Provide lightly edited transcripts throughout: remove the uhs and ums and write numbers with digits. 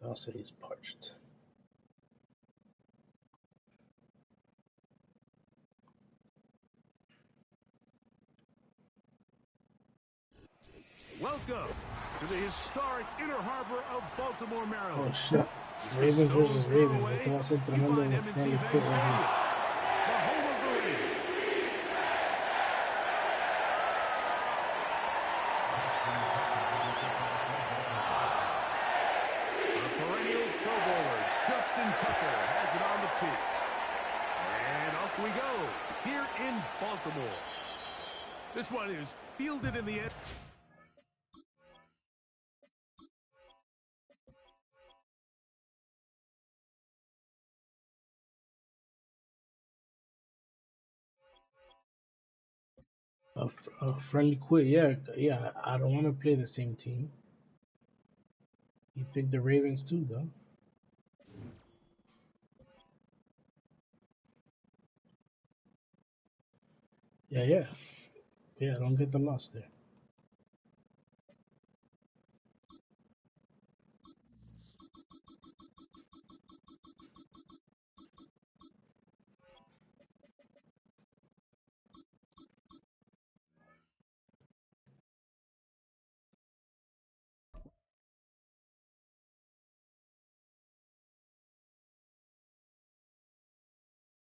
I'll say he's parched. Welcome to the historic Inner Harbor of Baltimore, Maryland. Oh shit. Ravens versus Ravens. Estamos entrenando en el Madden25 right here. The home of the Ravens. A perennial Pro Bowler, Justin Tucker, has it on the tee. And off we go, here in Baltimore. This one is fielded in the end. A friendly quit, yeah. I don't want to play the same team. He picked the Ravens too, though. Yeah. Don't get the loss there.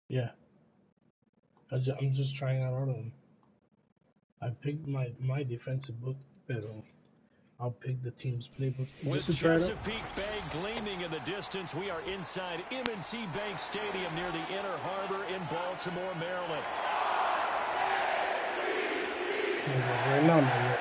Yeah. I'm just trying out all of them. I picked my defensive book, but I'll pick the team's playbook just to try it out. With Chesapeake Bay gleaming in the distance, we are inside M&T Bank Stadium near the Inner Harbor in Baltimore, Maryland. Right now, man.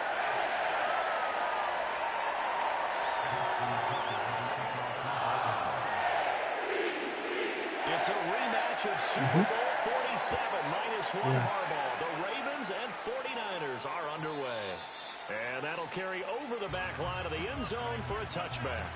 It's a rematch of Super Bowl 47 -1 Harbaugh. The Ravens and 49ers are underway. And that'll carry over the back line of the end zone for a touchback.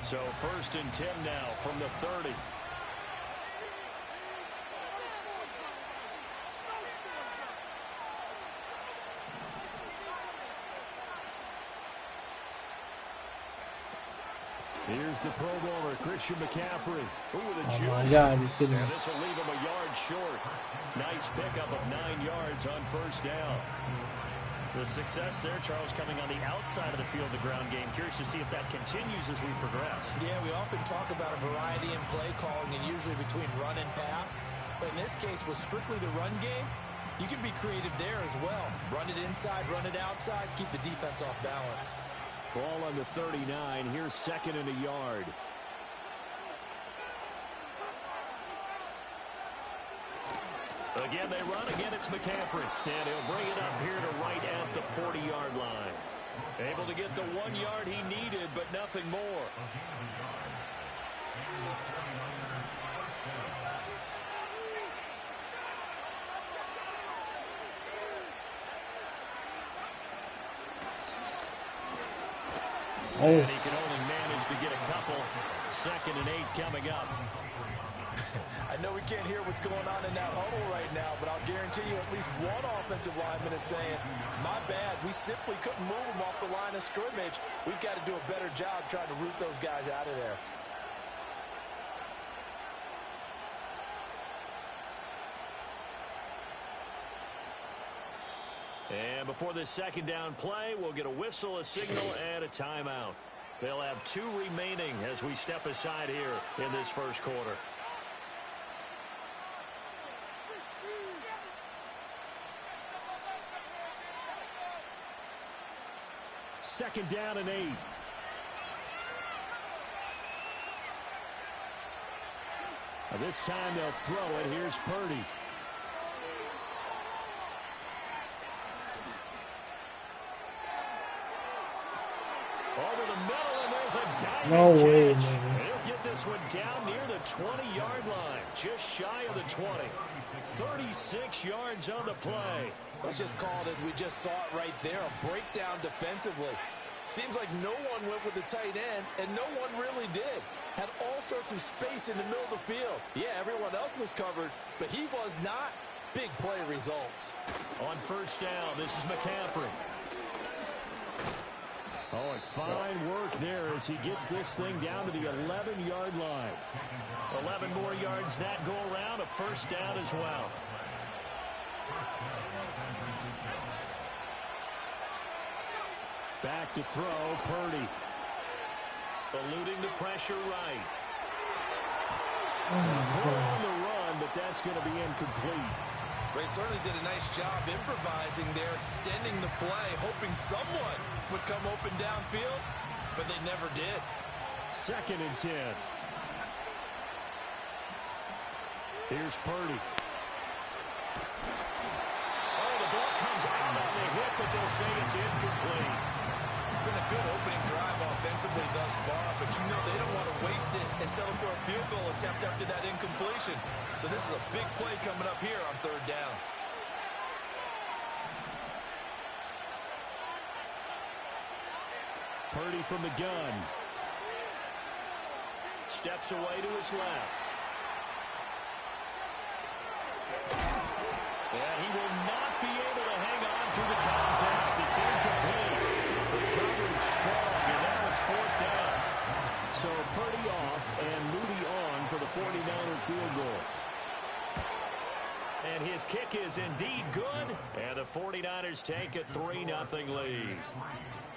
So 1st and 10 now from the 30. Here's the Pro Bowler, Christian McCaffrey. Ooh, with a juke. Oh my God, you're kidding me. And this will leave him a yard short. Nice pickup of 9 yards on 1st down. The success there, Charles, coming on the outside of the field, the ground game. Curious to see if that continues as we progress. Yeah, we often talk about a variety in play calling and usually between run and pass. But in this case, with strictly the run game, you can be creative there as well. Run it inside, run it outside, keep the defense off balance. Ball on the 39. Here's 2nd and a yard. Again, they run. Again, it's McCaffrey. And he'll bring it up here to right at the 40-yard line. Able to get the 1 yard he needed, but nothing more. And he can only manage to get a couple. 2nd and 8 coming up. I know we can't hear what's going on in that huddle right now, but I'll guarantee you at least one offensive lineman is saying, my bad, we simply couldn't move them off the line of scrimmage. We've got to do a better job trying to root those guys out of there. And before this 2nd down play, we'll get a whistle, a signal, and a timeout. They'll have 2 remaining as we step aside here in this 1st quarter. Second down and 8. This time they'll throw it. Here's Purdy. Over the middle, and there's a diving catch. And he'll get this one down near the 20-yard line, just shy of the 20. 36 yards on the play. Let's just call it as we just saw it right there, a breakdown defensively. Seems like no one went with the tight end, and no one really did. Had all sorts of space in the middle of the field. Yeah, everyone else was covered, but he was not. Big play results. On first down, this is McCaffrey. Oh, and fine work there as he gets this thing down to the 11-yard line. 11 more yards that go around, a first down as well. Back to throw, Purdy. Eluding the pressure right. Throw on the run, but that's going to be incomplete. They certainly did a nice job improvising there, extending the play, hoping someone would come open downfield, but they never did. 2nd and 10. Here's Purdy. Oh, the ball comes out on the hit, but they'll say it's incomplete. It's been a good opening drive offensively thus far, but you know they don't want to waste it and settle for a field goal attempt after that incompletion. So this is a big play coming up here on 3rd down. Purdy from the gun. Steps away to his left. And he will not be able to hang on through the contact. It's incomplete. The coverage strong, and now it's 4th down. So Purdy off and Moody on for the 49er field goal. And his kick is indeed good, and the 49ers take a 3-0 lead.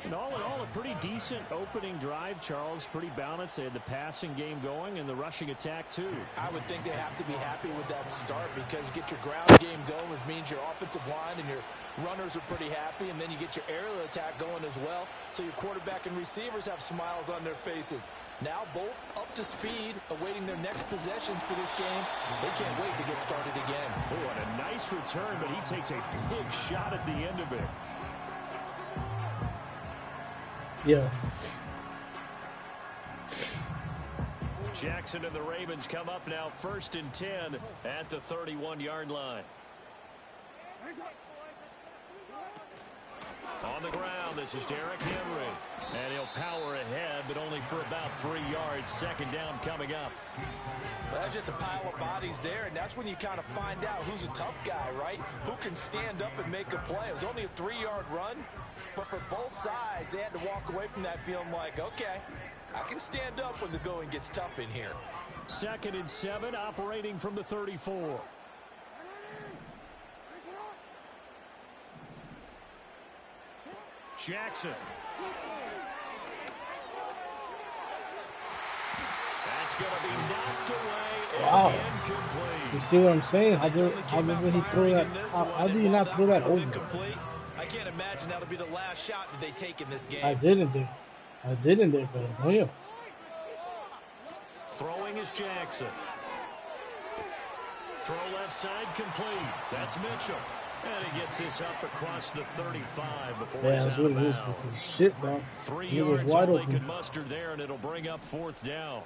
And all in all, a pretty decent opening drive, Charles. Pretty balanced. They had the passing game going and the rushing attack, too. I would think they have to be happy with that start because you get your ground game going, which means your offensive line and your runners are pretty happy, and then you get your aerial attack going as well, so your quarterback and receivers have smiles on their faces. Now both up to speed, awaiting their next possessions for this game. They can't wait to get started again. Oh, and a nice return, but he takes a big shot at the end of it. Yeah. Jackson and the Ravens come up now 1st and 10 at the 31-yard line. On the ground, this is Derrick Henry. And he'll power ahead, but only for about 3 yards. 2nd down coming up. Well, that's just a pile of bodies there, and that's when you kind of find out who's a tough guy, right? Who can stand up and make a play. It was only a 3-yard run, but for both sides, they had to walk away from that feeling like, okay, I can stand up when the going gets tough in here. 2nd and 7, operating from the 34. Jackson. That's going to be knocked away Wow. and incomplete. You see what I'm saying? How did he throw that? How did he not throw that over? I can't imagine that'll be the last shot that they take in this game. I didn't there, but damn. Throwing is Jackson. Throw left side complete. That's Mitchell. And he gets this up across the 35 before he's out of bounds. Shit, dog. 3 He was yards wide all they open. could muster there, and it'll bring up 4th down.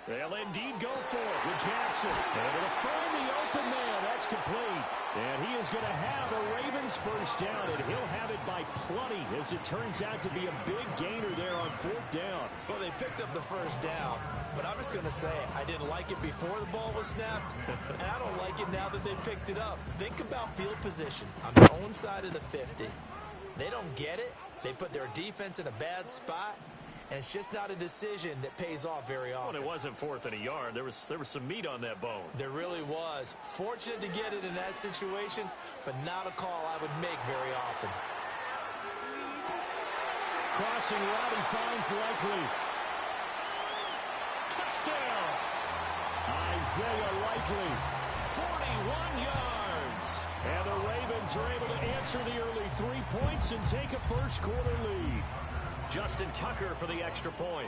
They'll indeed go for it with Jackson. Able to find the open man. That's complete. And he is going to have a Ravens first down, and he'll have it by plenty as it turns out to be a big gainer there on 4th down. Well, they picked up the first down, but I'm just going to say I didn't like it before the ball was snapped, and I don't like it now that they picked it up. Think about field position on their own side of the 50. They don't get it. They put their defense in a bad spot. And it's just not a decision that pays off very often. Well, it wasn't 4th and a yard. There was some meat on that bone. There really was. Fortunate to get it in that situation, but not a call I would make very often. Crossing route, he finds Likely. Touchdown! Isaiah Likely, 41 yards. And the Ravens are able to answer the early 3 points and take a first quarter lead. Justin Tucker for the extra point.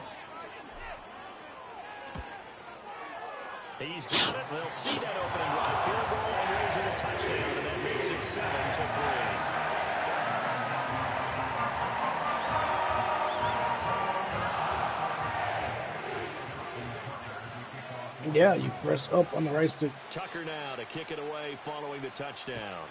He's got it. They'll see that opening drive. Field goal and raise it a touchdown, and that makes it 7-3. Yeah, you press up on the right stick. Tucker now to kick it away following the touchdown.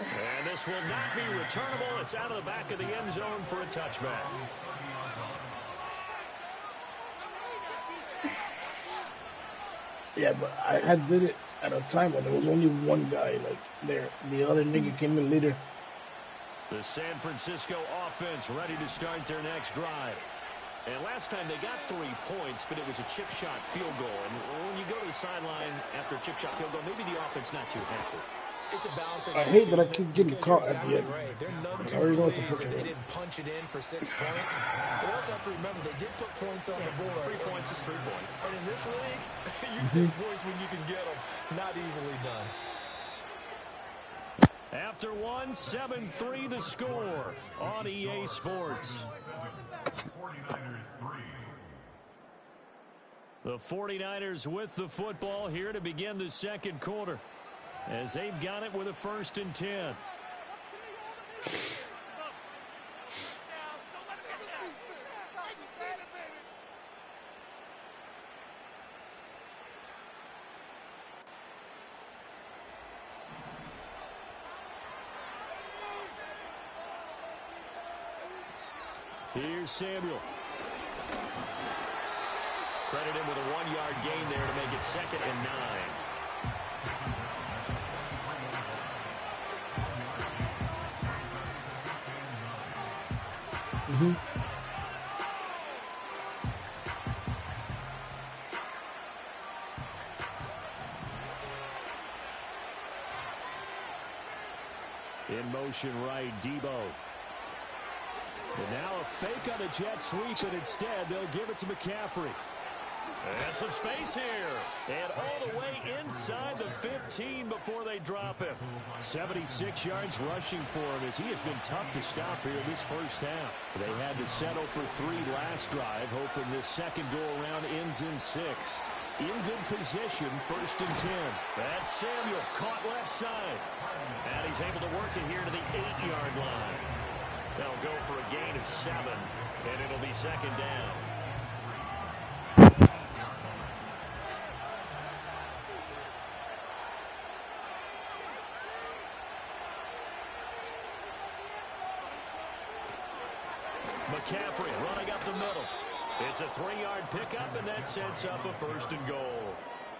And this will not be returnable. It's out of the back of the end zone for a touchback. Yeah, but I did it at a time when there was only one guy like there. The other nigga came in later. The San Francisco offense ready to start their next drive. And last time they got 3 points, but it was a chip shot field goal. And when you go to the sideline after a chip shot field goal, maybe the offense not too happy. It's a balance. I hate that I keep getting caught at the end. Right. They're none I too already know it's a pleased that they fucking didn't punch it in for 6 points. But they also have to remember they did put points on the board. 3 points is 3 points. And in this league, you take points when you can get them. Not easily done. After 1, 7-3 the score on EA Sports. The 49ers with the football here to begin the second quarter, as they've got it with a 1st and 10. Here's Samuel. Credit him with a 1-yard gain there to make it 2nd and 9. In motion right, Debo. And now a fake on a jet sweep, and instead they'll give it to McCaffrey. And some space here. And all the way inside the 15 before they drop him. 76 yards rushing for him, as he has been tough to stop here this first half. They had to settle for 3 last drive, hoping this second go-around ends in 6. In good position, 1st and 10. That's Samuel, caught left side. And he's able to work it here to the 8-yard line. They'll go for a gain of 7, and it'll be 2nd down. McCaffrey running up the middle. It's a 3-yard pickup, and that sets up a 1st and goal.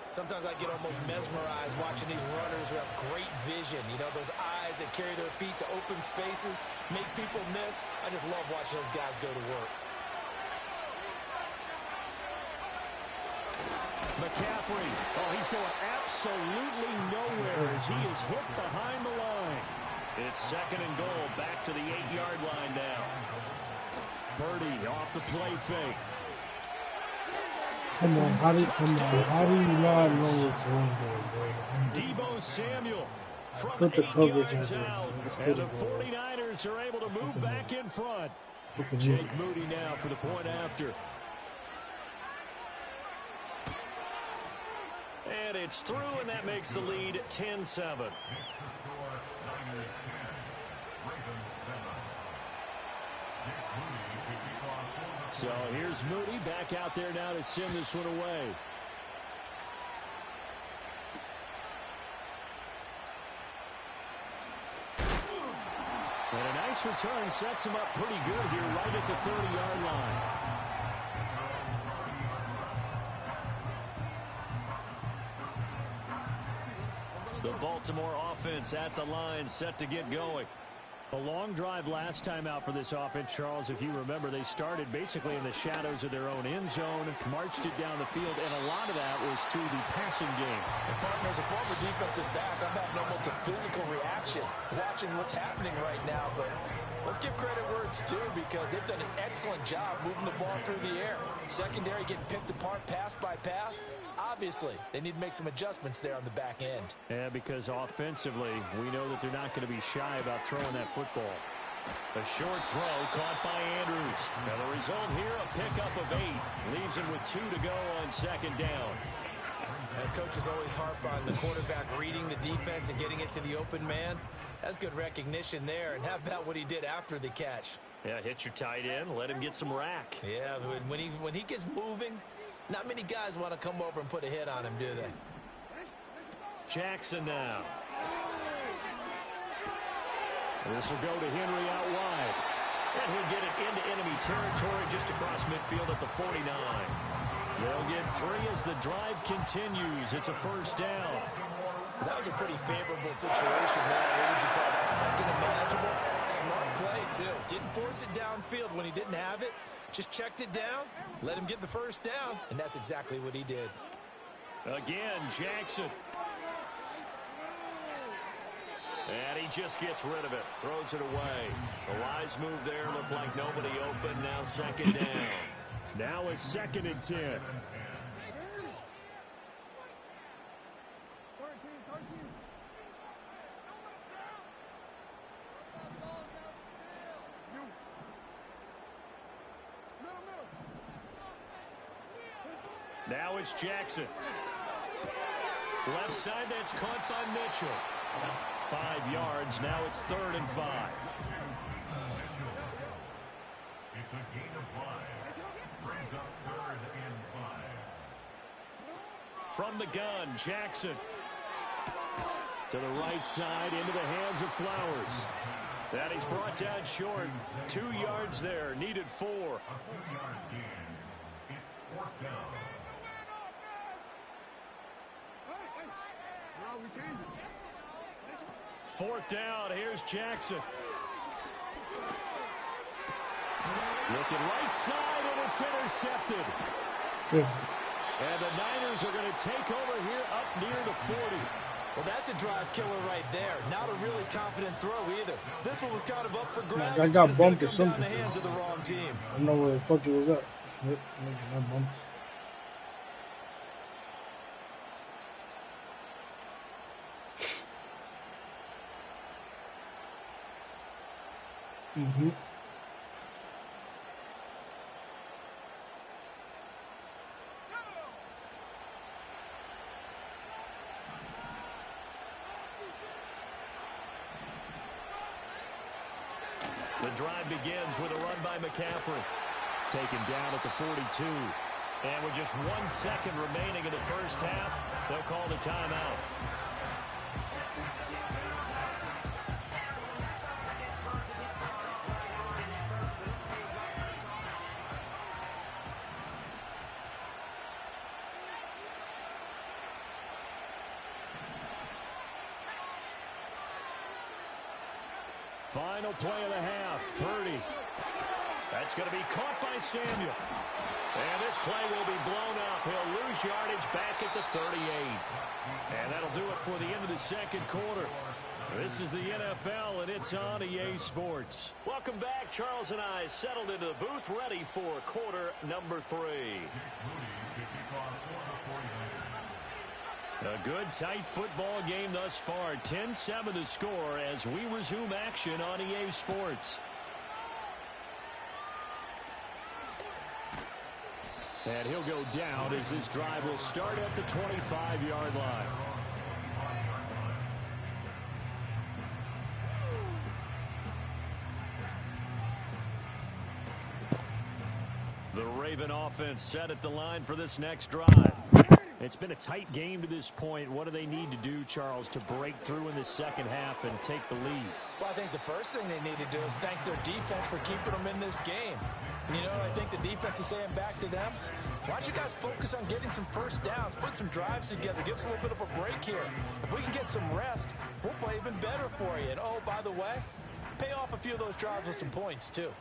Sometimes I get almost mesmerized watching these runners who have great vision. You know, those eyes that carry their feet to open spaces, make people miss. I just love watching those guys go to work. McCaffrey, oh, he's going absolutely nowhere as he is hit behind the line. It's 2nd and goal, back to the 8-yard line now. Purdy off the play fake. Come on, how do you not know what's wrong there, bro? Debo Samuel from Put the 8 coverage yards in there. out. And the 49ers are able to move back in front. Jake Moody now for the point after. And it's through, and that makes the lead 10-7. So here's Moody back out there now to send this one away. And a nice return sets him up pretty good here right at the 30-yard line. The Baltimore offense at the line, set to get going. A long drive last time out for this offense, Charles. If you remember, they started basically in the shadows of their own end zone, marched it down the field, and a lot of that was through the passing game. And partner, as a former defensive back, I'm having almost a physical reaction watching what's happening right now. But let's give credit where it's due, because they've done an excellent job moving the ball through the air. Secondary getting picked apart pass by pass. Obviously, they need to make some adjustments there on the back end. Yeah, because offensively, we know that they're not going to be shy about throwing that football. A short throw caught by Andrews. Now the result here, a pickup of 8. Leaves him with 2 to go on 2nd down. And coaches always harp on the quarterback reading the defense and getting it to the open man. That's good recognition there. And how about what he did after the catch? Yeah, hit your tight end. Let him get some rack. Yeah, when he gets moving, not many guys want to come over and put a hit on him, do they? Jackson now. This will go to Henry out wide. And he'll get it into enemy territory just across midfield at the 49. They'll get 3 as the drive continues. It's a first down. That was a pretty favorable situation, man. What would you call that? Second and manageable? Smart play, too. Didn't force it downfield when he didn't have it. Just checked it down, let him get the first down, and that's exactly what he did. Again, Jackson. And he just gets rid of it. Throws it away. The wise move there. Looked like nobody open. Now second down. Now a 2nd and 10. Now it's Jackson. Left side, that's caught by Mitchell. 5 yards. Now it's 3rd and 5. It's a gain of 5. Brings up 3rd and 5. From the gun, Jackson. To the right side, into the hands of Flowers. That he's brought down short. 2 yards there. Needed 4. A 2-yard gain. It's 4th down. Fourth down. Here's Jackson. Looking right side, and it's intercepted. Yeah. And the Niners are going to take over here up near the 40. Well, that's a drive killer right there. Not a really confident throw either. This one was kind of up for grabs. I got bumped or down something. the hands of the wrong team. I don't know where the fuck it was at. Yep, I got bumped. Mm-hmm. The drive begins with a run by McCaffrey. Taken down at the 42. And with just 1 second remaining in the first half, they'll call the timeout. Final play of the half. Purdy. That's going to be caught by Samuel. And this play will be blown up. He'll lose yardage back at the 38. And that'll do it for the end of the second quarter. This is the NFL, and it's on EA Sports. Welcome back. Charles and I settled into the booth, ready for quarter number 3. A good, tight football game thus far. 10-7 the score as we resume action on EA Sports. And he'll go down as this drive will start at the 25-yard line. The Raven offense set at the line for this next drive. It's been a tight game to this point. What do they need to do, Charles, to break through in the second half and take the lead? Well, I think the first thing they need to do is thank their defense for keeping them in this game. And you know, I think the defense is saying back to them, why don't you guys focus on getting some first downs, put some drives together, give us a little bit of a break here. If we can get some rest, we'll play even better for you. And, oh, by the way, pay off a few of those drives with some points, too.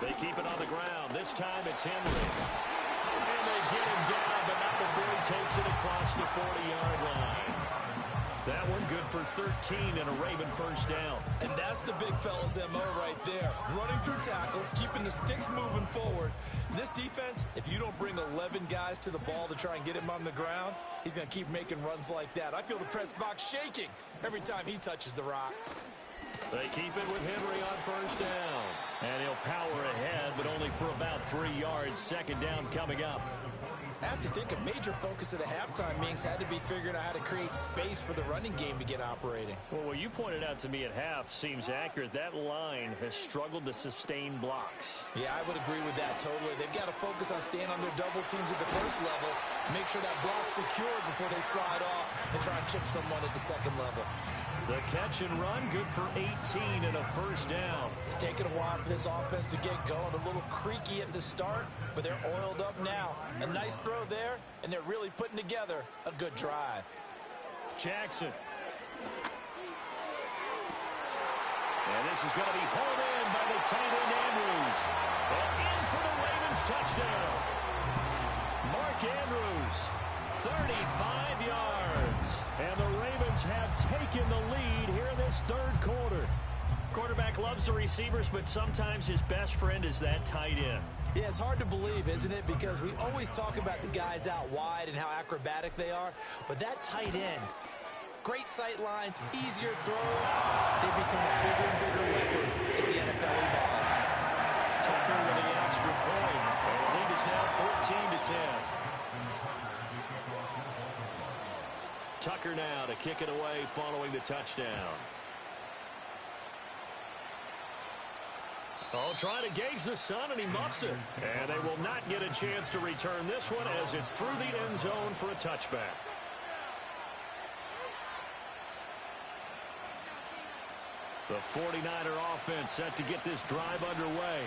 They keep it on the ground. This time it's Henry. And they get him down, but not before he takes it across the 40-yard line. That one good for 13 and a Raven first down. And that's the big fella's MO right there. Running through tackles, keeping the sticks moving forward. This defense, if you don't bring 11 guys to the ball to try and get him on the ground, he's going to keep making runs like that. I feel the press box shaking every time he touches the rock. They keep it with Henry on first down. And he'll power ahead, but only for about 3 yards. Second down coming up. I have to think a major focus at a halftime meetings had to be figuring out how to create space for the running game to get operating. Well, what you pointed out to me at half seems accurate. That line has struggled to sustain blocks. Yeah, I would agree with that totally. They've got to focus on staying on their double teams at the first level, make sure that block's secured before they slide off and try and chip someone at the second level. The catch and run, good for 18 and a first down. It's taken a while for this offense to get going. A little creaky at the start, but they're oiled up now. A nice throw there, and they're really putting together a good drive. Jackson. And this is going to be hauled in by the tight end Andrews. And in for the Ravens touchdown. Mark Andrews, 35 yards. And the Ravens have taken the lead here in this third quarter. Quarterback loves the receivers, but sometimes his best friend is that tight end. Yeah, it's hard to believe, isn't it? Because we always talk about the guys out wide and how acrobatic they are. But that tight end, great sight lines, easier throws, they become a bigger and bigger weapon as the NFL evolves. Tucker with the extra point. And the lead is now 14-10. Tucker now to kick it away following the touchdown. Oh, trying to gauge the sun, and he muffs it. And they will not get a chance to return this one as it's through the end zone for a touchback. The 49er offense set to get this drive underway.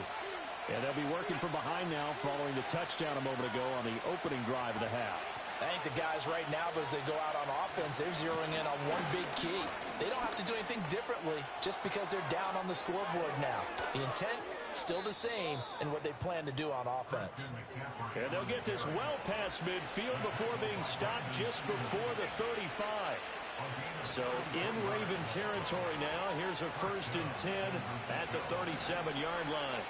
And they'll be working from behind now following the touchdown a moment ago on the opening drive of the half. I think the guys right now, as they go out on offense, they're zeroing in on one big key. They don't have to do anything differently just because they're down on the scoreboard now. The intent, still the same in what they plan to do on offense. And they'll get this well past midfield before being stopped just before the 35. So in Raven territory now, here's a 1st and 10 at the 37-yard line.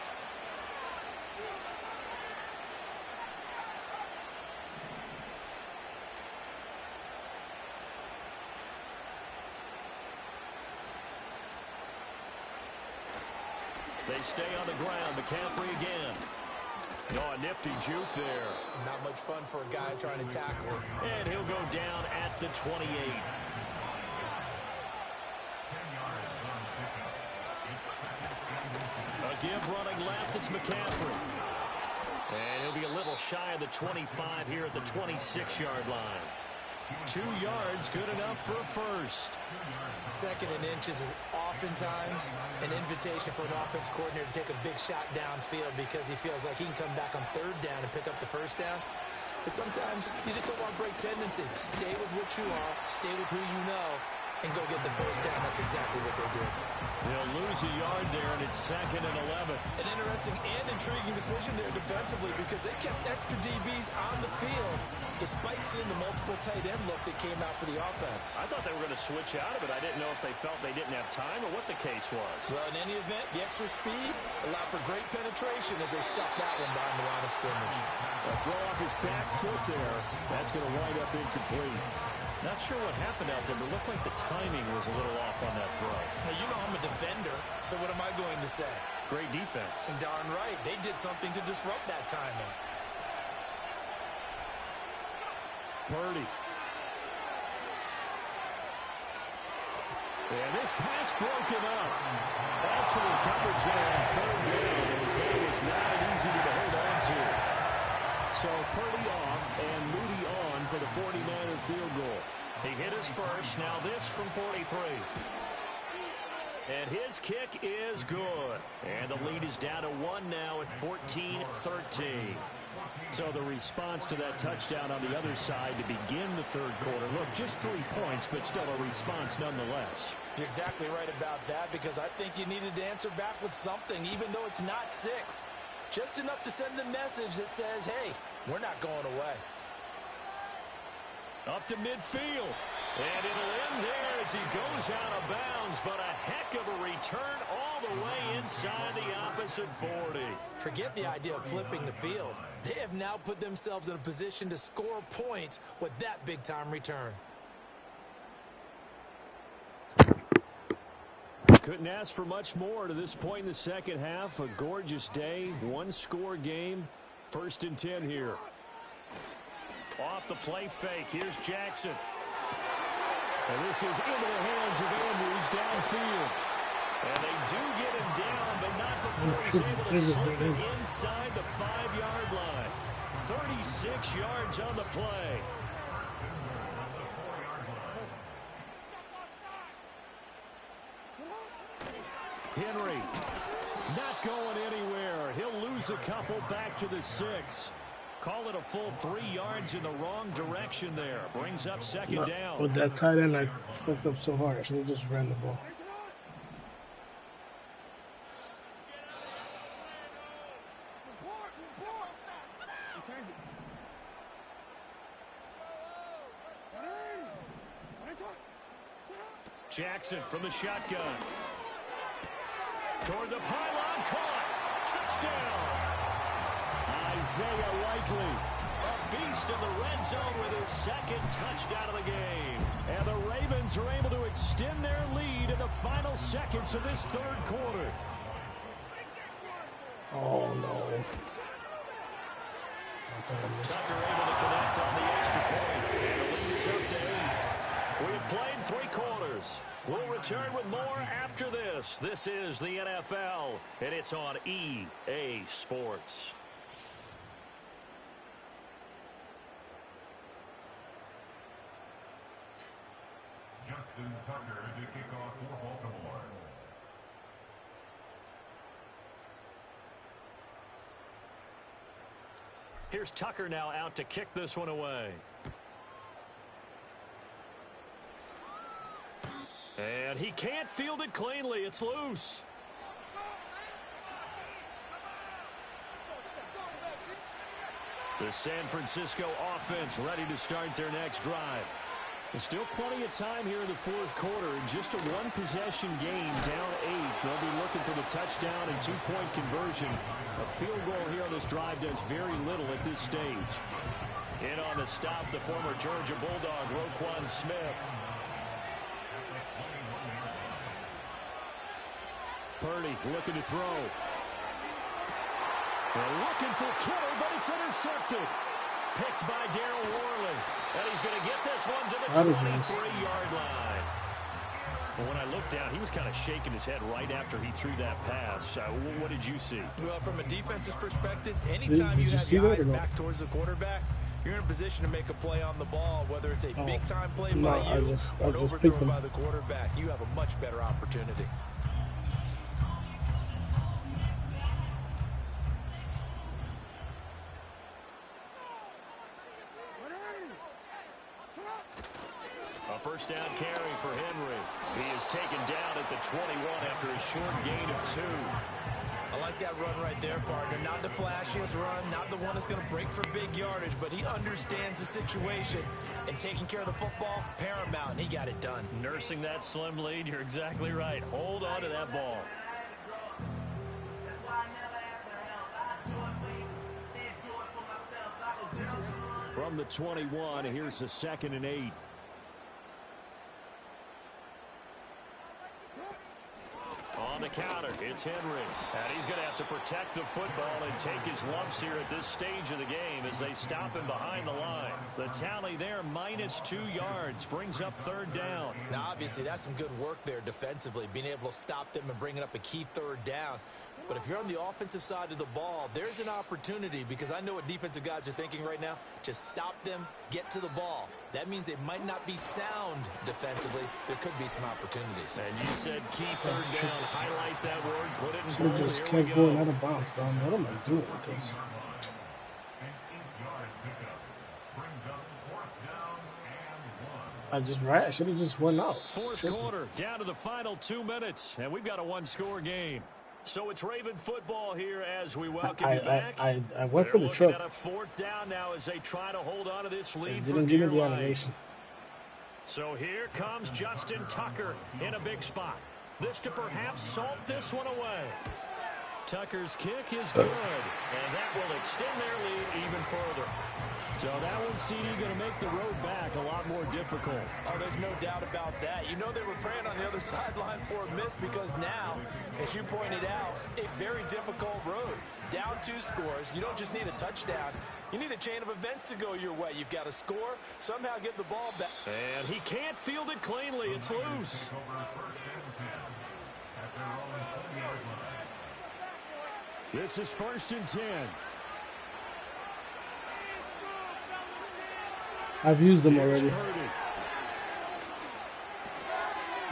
They stay on the ground. McCaffrey again. Oh, a nifty juke there. Not much fun for a guy trying to tackle him. And he'll go down at the 28. A give running left. It's McCaffrey. And he'll be a little shy of the 25 here at the 26-yard line. 2 yards, good enough for a first. 2nd and inches is oftentimes an invitation for an offense coordinator to take a big shot downfield because he feels like he can come back on 3rd down and pick up the 1st down. But sometimes you just don't want to break tendency. Stay with what you are, stay with who you know, and go get the 1st down. That's exactly what they did. They'll lose a yard there, and it's 2nd and 11. An interesting and intriguing decision there defensively because they kept extra DBs on the field despite seeing the multiple tight end look that came out for the offense. I thought they were going to switch out of it. I didn't know if they felt they didn't have time or what the case was. Well, in any event, the extra speed allowed for great penetration as they stuffed that one behind the line of scrimmage. A throw off his back foot there. That's going to wind up incomplete. Not sure what happened out there, but it looked like the timing was a little off on that throw. Now, you know I'm a defender, so what am I going to say? Great defense. And darn right, they did something to disrupt that timing. Purdy. And this pass broken up. Excellent coverage there on 3rd down as that was not easy to hold on to. So Purdy off and Moody on for the 49er field goal. He hit his first. Now this from 43. And his kick is good. And the lead is down to 1 now at 14-13. So the response to that touchdown on the other side to begin the 3rd quarter. Look, just 3 points, but still a response nonetheless. You're exactly right about that because I think you needed to answer back with something, even though it's not 6. Just enough to send the message that says, hey, we're not going away. Up to midfield. And it'll end there as he goes out of bounds, but a heck of a return all the way inside the opposite 40. Forget the idea of flipping the field. They have now put themselves in a position to score points with that big-time return. Couldn't ask for much more to this point in the second half. A gorgeous day, 1-score game. 1st and 10 here. Off the play fake. Here's Jackson. And this is into the hands of Andrews downfield. And they do get him down, but not before he's able to slip it inside the 5-yard line. 36 yards on the play. Henry not going anywhere. He'll lose a couple back to the 6. Call it a full 3 yards in the wrong direction there. Brings up second down. With that tight end, I fucked up so hard. I should have just ran the ball. Jackson from the shotgun. Toward the pylon, caught. Touchdown. Isaiah Likely, a beast in the red zone with his second touchdown of the game. And the Ravens are able to extend their lead in the final seconds of this third quarter. Oh, no. Tucker able to connect on the extra point. And the lead is up to 8. We've played 3 quarters. We'll return with more after this. This is the NFL, and it's on EA Sports. Justin Tucker to kick off for Baltimore. Here's Tucker now out to kick this one away. And he can't field it cleanly. It's loose. The San Francisco offense ready to start their next drive. There's still plenty of time here in the fourth quarter. Just a one-possession game, down 8. They'll be looking for the touchdown and 2-point conversion. A field goal here on this drive does very little at this stage. In on the stop, the former Georgia Bulldog, Roquan Smith. Purdy looking to throw. They're looking for Kittle, but it's intercepted. Picked by Darryl Worley. And he's going to get this one to the 23-yard line. Well, when I looked down, he was kind of shaking his head right after he threw that pass. What did you see? Well, from a defensive perspective, anytime you have your eyes back towards the quarterback, you're in a position to make a play on the ball, whether it's a big-time play by you or an overthrow by the quarterback. You have a much better opportunity. A first down carry for Henry. He is taken down at the 21 after a short gain of 2. I like that run right there, partner. Not the flashiest run, not the one that's going to break for big yardage, but he understands the situation, and taking care of the football, paramount, and he got it done. Nursing that slim lead, you're exactly right. Hold on to that ball. From the 21, here's the 2nd and 8. On the counter, it's Henry. And he's going to have to protect the football and take his lumps here at this stage of the game as they stop him behind the line. The tally there, -2 yards, brings up 3rd down. Now, obviously, that's some good work there defensively, being able to stop them and bringing up a key 3rd down. But if you're on the offensive side of the ball, there's an opportunity, because I know what defensive guys are thinking right now. Just stop them, get to the ball. That means they might not be sound defensively. There could be some opportunities. And you said key 3rd down. Highlight that word. Put it in Should bold. just Here we kept go. going out of bounds, Don. What am I doing with this? I should have just went out. Fourth quarter, down to the final 2 minutes, and we've got a one-score game. So it's Raven football here as we welcome you back. I went for the They're looking truck. at a 4th down now as they try to hold on to this lead for Didn't give dear me the life. animation. So here comes Justin Tucker in a big spot. This to perhaps salt this one away. Tucker's kick is good, and that will extend their lead even further. So that one, CD, going to make the road back a lot more difficult. difficult. Oh, there's no doubt about that. You know they were praying on the other sideline for a miss because now, as you pointed out, a very difficult road. Down 2 scores. You don't just need a touchdown. You need a chain of events to go your way. You've got to score, somehow get the ball back. And he can't field it cleanly. It's loose. This is 1st and 10. I've used them already.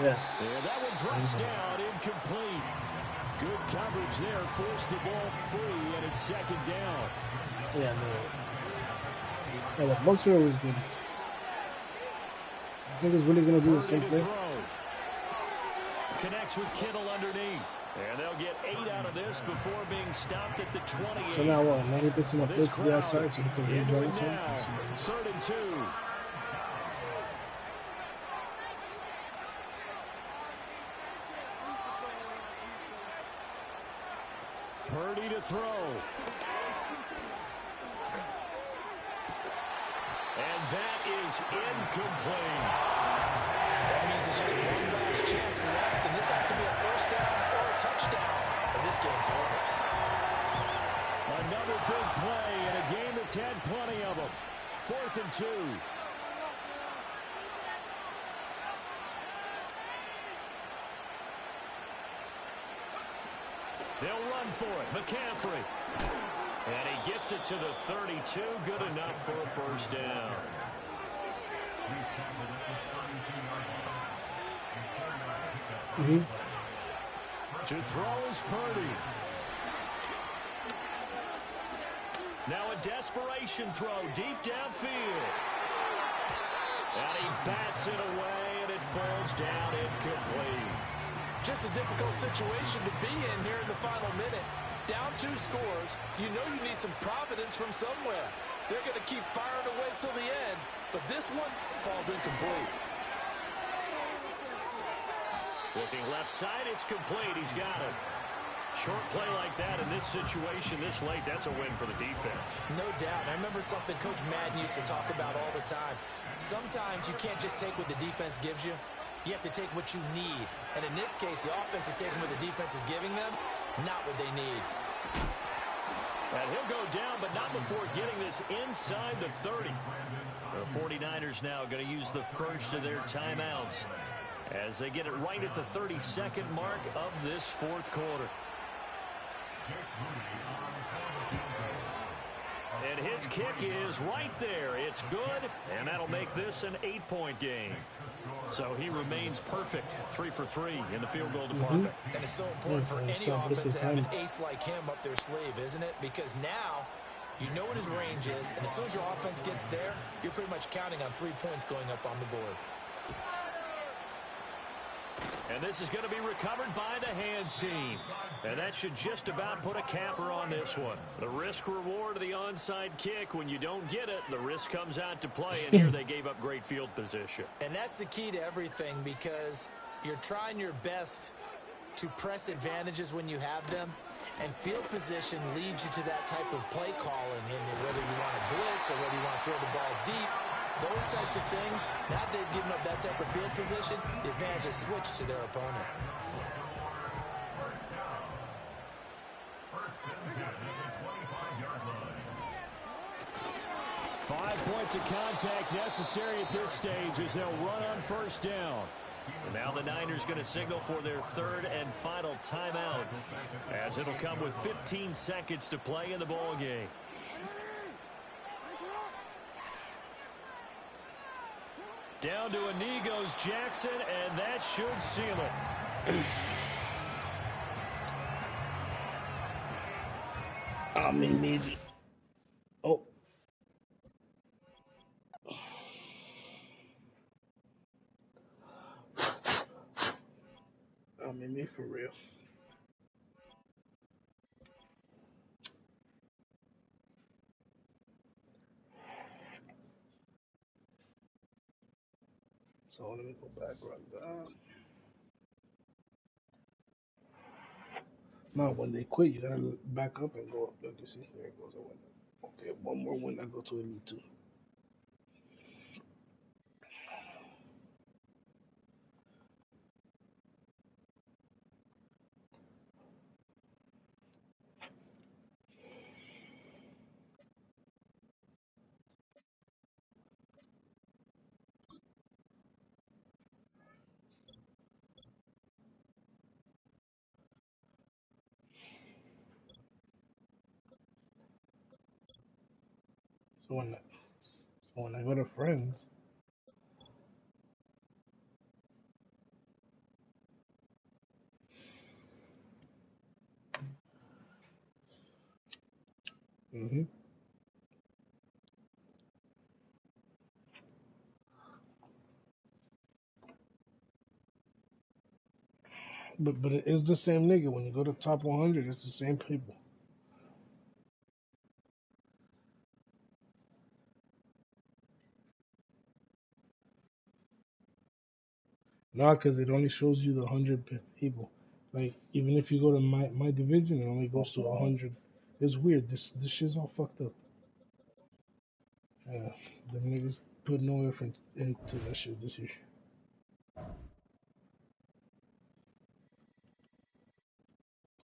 Yeah. And that one drops down, incomplete. Good coverage there, forced the ball free, and it's 2nd down. Yeah, no. Yeah, the boxer was good. This nigga's really gonna do the same thing. Connects with Kittle underneath. And they'll get 8 out of this before being stopped at the 28. So now what? Now he puts him up to the outside so he can read into right it inside. now. 3rd and 2. Purdy to throw. And that is incomplete. That means it's just one last chance left, and this has to be a 1st down or a touchdown, or this game's over. Another big play in a game that's had plenty of them. 4th and 2. They'll run for it. McCaffrey. And he gets it to the 32. Good enough for a 1st down. To throw is Purdy. Now a desperation throw deep downfield. And he bats it away, and it falls down incomplete. Just a difficult situation to be in here in the final minute. Down 2 scores, you know you need some providence from somewhere. They're going to keep firing away till the end, but this one falls incomplete. Looking left side, it's complete. He's got it. Short play like that in this situation this late, that's a win for the defense. No doubt. I remember something Coach Madden used to talk about all the time. Sometimes you can't just take what the defense gives you. You have to take what you need. And in this case, the offense is taking what the defense is giving them, not what they need. And he'll go down, but not before getting this inside the 30. The 49ers now going to use the first of their timeouts as they get it right at the 32nd mark of this 4th quarter. And his kick is right there. It's good, and that'll make this an 8-point game. So he remains perfect, 3 for 3 in the field goal department. And it's so important for any offense to have an ace like him up their sleeve, isn't it? Because now you know what his range is, and as soon as your offense gets there, you're pretty much counting on 3 points going up on the board. And this is going to be recovered by the hands team. And that should just about put a capper on this one. The risk-reward of the onside kick, when you don't get it, the risk comes out to play, and here they gave up great field position. And that's the key to everything, because you're trying your best to press advantages when you have them, and field position leads you to that type of play calling, and whether you want to blitz or whether you want to throw the ball deep. Those types of things, now that they've given up that type of field position, the advantage is switched to their opponent. Five points of contact necessary at this stage as they'll run on 1st down. And now the Niners going to signal for their 3rd and final timeout, as it'll come with 15 seconds to play in the ball game. Down to a knee goes Jackson, and that should seal it. I mean, maybe. Oh. I mean, me for real. So let me go back right down. Now, when they quit, you gotta back up and go up. Look, you see, there it goes. I went up. Okay, one more win, I go to Elite 2. when I go to friends. Hmm. But it is the same nigga. When you go to top 100, it's the same people. Not because it only shows you the 100 people. Like even if you go to my division, it only goes to 100. It's weird. This shit's all fucked up. Yeah, the niggas put no effort into that shit this year.